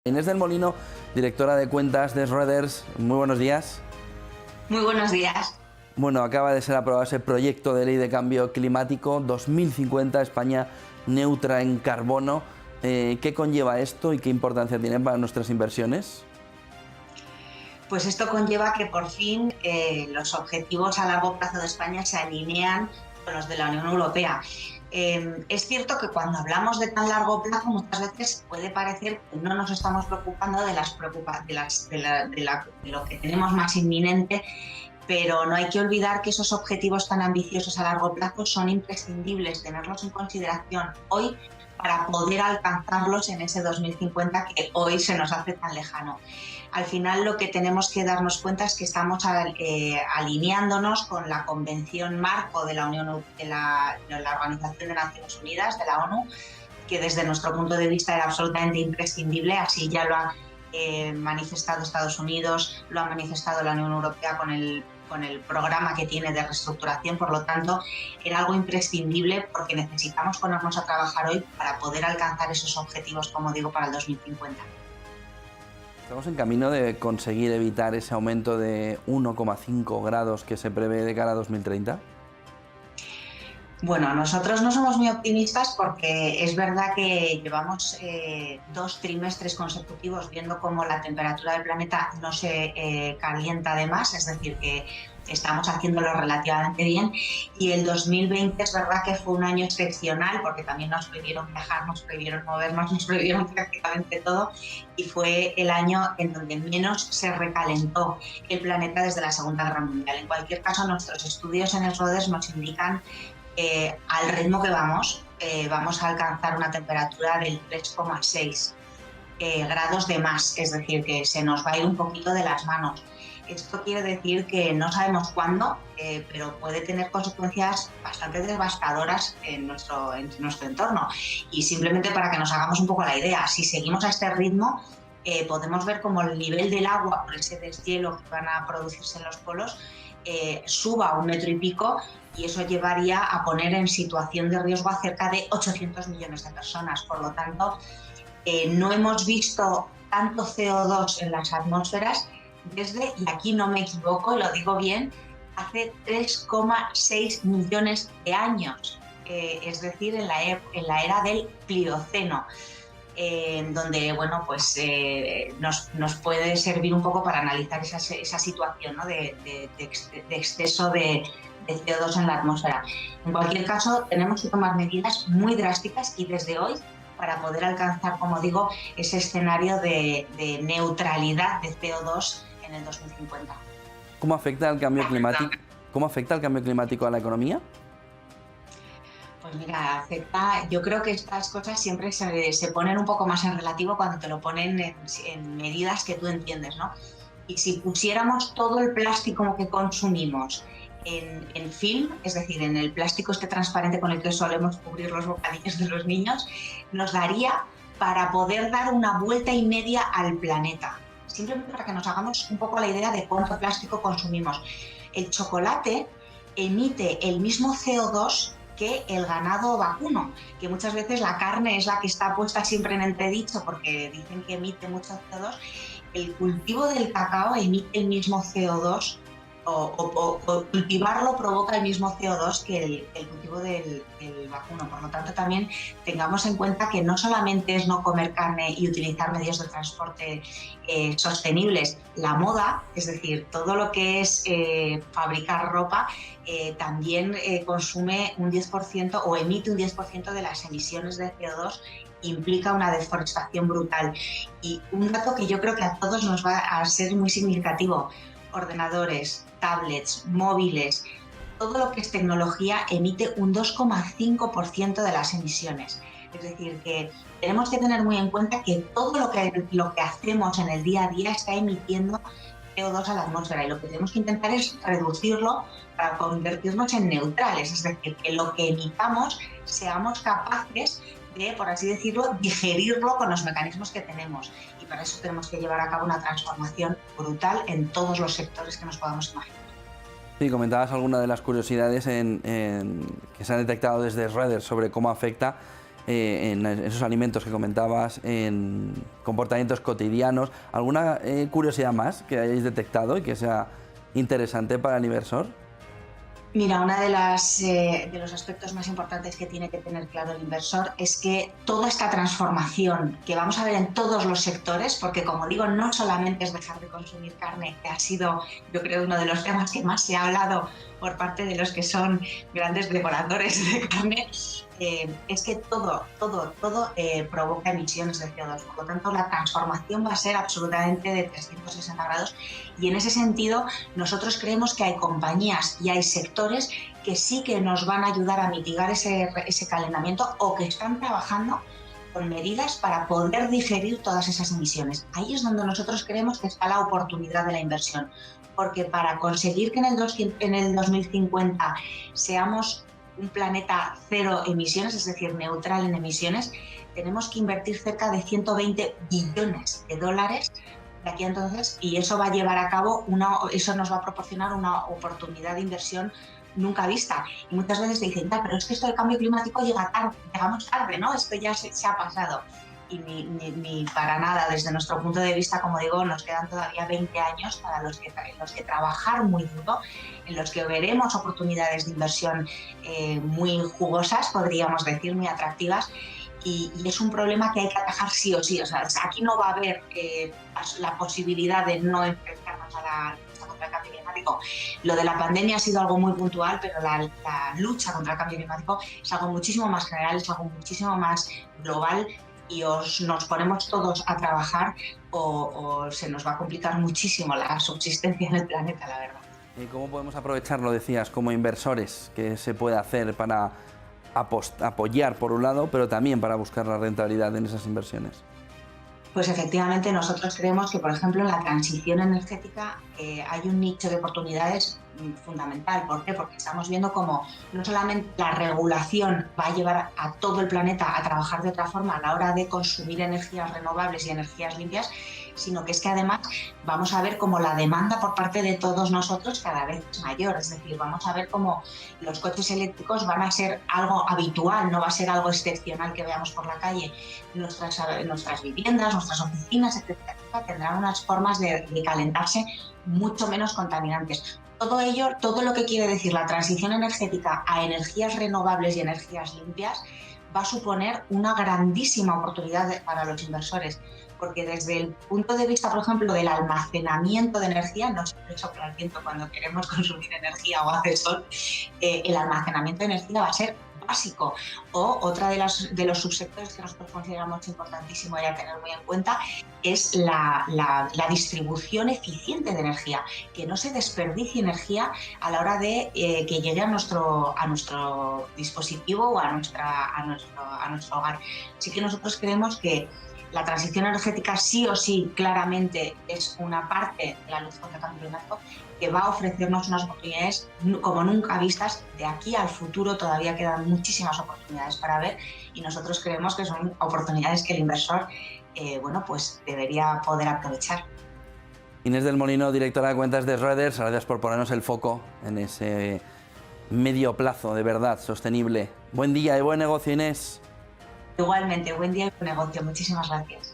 Inés del Molino, directora de cuentas de Schroders, muy buenos días. Muy buenos días. Bueno, acaba de ser aprobado ese proyecto de ley de cambio climático 2050, España neutra en carbono. ¿Qué conlleva esto y qué importancia tiene para nuestras inversiones? Pues esto conlleva que por fin los objetivos a largo plazo de España se alinean con los de la Unión Europea. Es cierto que cuando hablamos de tan largo plazo muchas veces puede parecer que no nos estamos preocupando de lo que tenemos más inminente, pero no hay que olvidar que esos objetivos tan ambiciosos a largo plazo son imprescindibles tenerlos en consideración hoy para poder alcanzarlos en ese 2050 que hoy se nos hace tan lejano. Al final lo que tenemos que darnos cuenta es que estamos alineándonos con la Convención Marco de la Organización de Naciones Unidas, de la ONU, que desde nuestro punto de vista era absolutamente imprescindible. Así ya lo ha manifestado Estados Unidos, lo ha manifestado la Unión Europea con el programa que tiene de reestructuración. Por lo tanto, era algo imprescindible porque necesitamos ponernos a trabajar hoy para poder alcanzar esos objetivos, como digo, para el 2050. ¿Estamos en camino de conseguir evitar ese aumento de 1,5 grados que se prevé de cara a 2030? Bueno, nosotros no somos muy optimistas porque es verdad que llevamos 2 trimestres consecutivos viendo cómo la temperatura del planeta no se calienta de más, es decir, que estamos haciéndolo relativamente bien, y el 2020 es verdad que fue un año excepcional porque también nos prohibieron viajar, nos prohibieron movernos, nos prohibieron prácticamente todo, y fue el año en donde menos se recalentó el planeta desde la Segunda Guerra Mundial. En cualquier caso, nuestros estudios en Schroders nos indican al ritmo que vamos a alcanzar una temperatura del 3,6 grados de más, es decir, que se nos va a ir un poquito de las manos. Esto quiere decir que no sabemos cuándo, pero puede tener consecuencias bastante devastadoras en nuestro entorno. Y simplemente para que nos hagamos un poco la idea, si seguimos a este ritmo, podemos ver como el nivel del agua por ese deshielo que van a producirse en los polos suba 1,5 metros, y eso llevaría a poner en situación de riesgo a cerca de 800 millones de personas. Por lo tanto, no hemos visto tanto CO2 en las atmósferas desde, y aquí no me equivoco, lo digo bien, hace 3,6 millones de años, es decir, en la era del Plioceno. Donde bueno, pues, nos puede servir un poco para analizar esa situación, ¿no? de exceso de CO2 en la atmósfera. En cualquier caso, tenemos que tomar medidas muy drásticas y desde hoy para poder alcanzar, como digo, ese escenario de neutralidad de CO2 en el 2050. ¿Cómo afecta el cambio climático? ¿Cómo afecta el cambio climático a la economía? Pues mira, afecta. Yo creo que estas cosas siempre se ponen un poco más en relativo cuando te lo ponen en medidas que tú entiendes, ¿no? Y si pusiéramos todo el plástico que consumimos en film, es decir, en el plástico este transparente con el que solemos cubrir los bocadillos de los niños, nos daría para poder dar una vuelta y media al planeta. Simplemente para que nos hagamos un poco la idea de cuánto plástico consumimos. El chocolate emite el mismo CO2 que el ganado vacuno, que muchas veces la carne es la que está puesta siempre en entredicho porque dicen que emite mucho CO2. El cultivo del cacao emite el mismo CO2 o cultivarlo provoca el mismo CO2 que el cultivo del vacuno. Por lo tanto, también tengamos en cuenta que no solamente es no comer carne y utilizar medios de transporte sostenibles. La moda, es decir, todo lo que es fabricar ropa, también consume un 10% o emite un 10% de las emisiones de CO2, implica una deforestación brutal. Y un dato que yo creo que a todos nos va a ser muy significativo: ordenadores, tablets, móviles, todo lo que es tecnología emite un 2,5% de las emisiones. Es decir, que tenemos que tener muy en cuenta que todo lo que hacemos en el día a día está emitiendo CO2 a la atmósfera, y lo que tenemos que intentar es reducirlo para convertirnos en neutrales, es decir, que lo que emitamos seamos capaces de, por así decirlo, digerirlo con los mecanismos que tenemos. Y para eso tenemos que llevar a cabo una transformación brutal en todos los sectores que nos podamos imaginar. Sí, comentabas algunas de las curiosidades que se han detectado desde Schroders sobre cómo afecta en esos alimentos que comentabas, en comportamientos cotidianos. ¿Alguna curiosidad más que hayáis detectado y que sea interesante para el inversor? Mira, uno de los aspectos más importantes que tiene que tener claro el inversor es que toda esta transformación que vamos a ver en todos los sectores, porque como digo, no solamente es dejar de consumir carne, que ha sido, yo creo, uno de los temas que más se ha hablado por parte de los que son grandes devoradores de carne, es que todo provoca emisiones de CO2. Por lo tanto, la transformación va a ser absolutamente de 360 grados y en ese sentido nosotros creemos que hay compañías y hay sectores que sí que nos van a ayudar a mitigar ese calentamiento o que están trabajando con medidas para poder digerir todas esas emisiones. Ahí es donde nosotros creemos que está la oportunidad de la inversión, porque para conseguir que en el 2050 seamos un planeta cero emisiones, es decir, neutral en emisiones, tenemos que invertir cerca de 120 billones de dólares de aquí a entonces, y eso va a llevar a cabo eso nos va a proporcionar una oportunidad de inversión nunca vista. Y muchas veces te dicen, pero es que esto del cambio climático llegamos tarde, ¿no? Esto ya se ha pasado. Y ni para nada, desde nuestro punto de vista, como digo, nos quedan todavía 20 años en los que trabajar muy duro, en los que veremos oportunidades de inversión muy jugosas, podríamos decir, muy atractivas, y es un problema que hay que atajar sí o sí. O sea, aquí no va a haber la posibilidad de no enfrentarnos a la lucha contra el cambio climático. Lo de la pandemia ha sido algo muy puntual, pero la lucha contra el cambio climático es algo muchísimo más general, es algo muchísimo más global, y nos ponemos todos a trabajar o se nos va a complicar muchísimo la subsistencia en el planeta, la verdad. ¿Y cómo podemos aprovecharlo, decías, como inversores? ¿Qué se puede hacer para apoyar por un lado, pero también para buscar la rentabilidad en esas inversiones? Pues efectivamente nosotros creemos que, por ejemplo, en la transición energética hay un nicho de oportunidades fundamental. ¿Por qué? Porque estamos viendo cómo no solamente la regulación va a llevar a todo el planeta a trabajar de otra forma a la hora de consumir energías renovables y energías limpias, sino que es que además vamos a ver cómo la demanda por parte de todos nosotros cada vez es mayor. Es decir, vamos a ver cómo los coches eléctricos van a ser algo habitual, no va a ser algo excepcional que veamos por la calle. Nuestras viviendas, nuestras oficinas, etcétera, tendrán unas formas de calentarse mucho menos contaminantes. Todo ello, todo lo que quiere decir la transición energética a energías renovables y energías limpias, va a suponer una grandísima oportunidad para los inversores, porque desde el punto de vista, por ejemplo, del almacenamiento de energía, no siempre sopla el viento cuando queremos consumir energía o hace sol, el almacenamiento de energía va a ser básico. O otra de los subsectores que nosotros consideramos importantísimo y a tener muy en cuenta es la distribución eficiente de energía, que no se desperdicie energía a la hora de que llegue a nuestro dispositivo o a nuestro hogar. Así que nosotros creemos que la transición energética sí o sí claramente es una parte de la lucha contra el cambio climático que va a ofrecernos unas oportunidades como nunca vistas. De aquí al futuro todavía quedan muchísimas oportunidades para ver, y nosotros creemos que son oportunidades que el inversor pues debería poder aprovechar. Inés del Molino, directora de cuentas de Schroders, gracias por ponernos el foco en ese medio plazo de verdad sostenible. Buen día y buen negocio, Inés. Igualmente, buen día y buen negocio. Muchísimas gracias.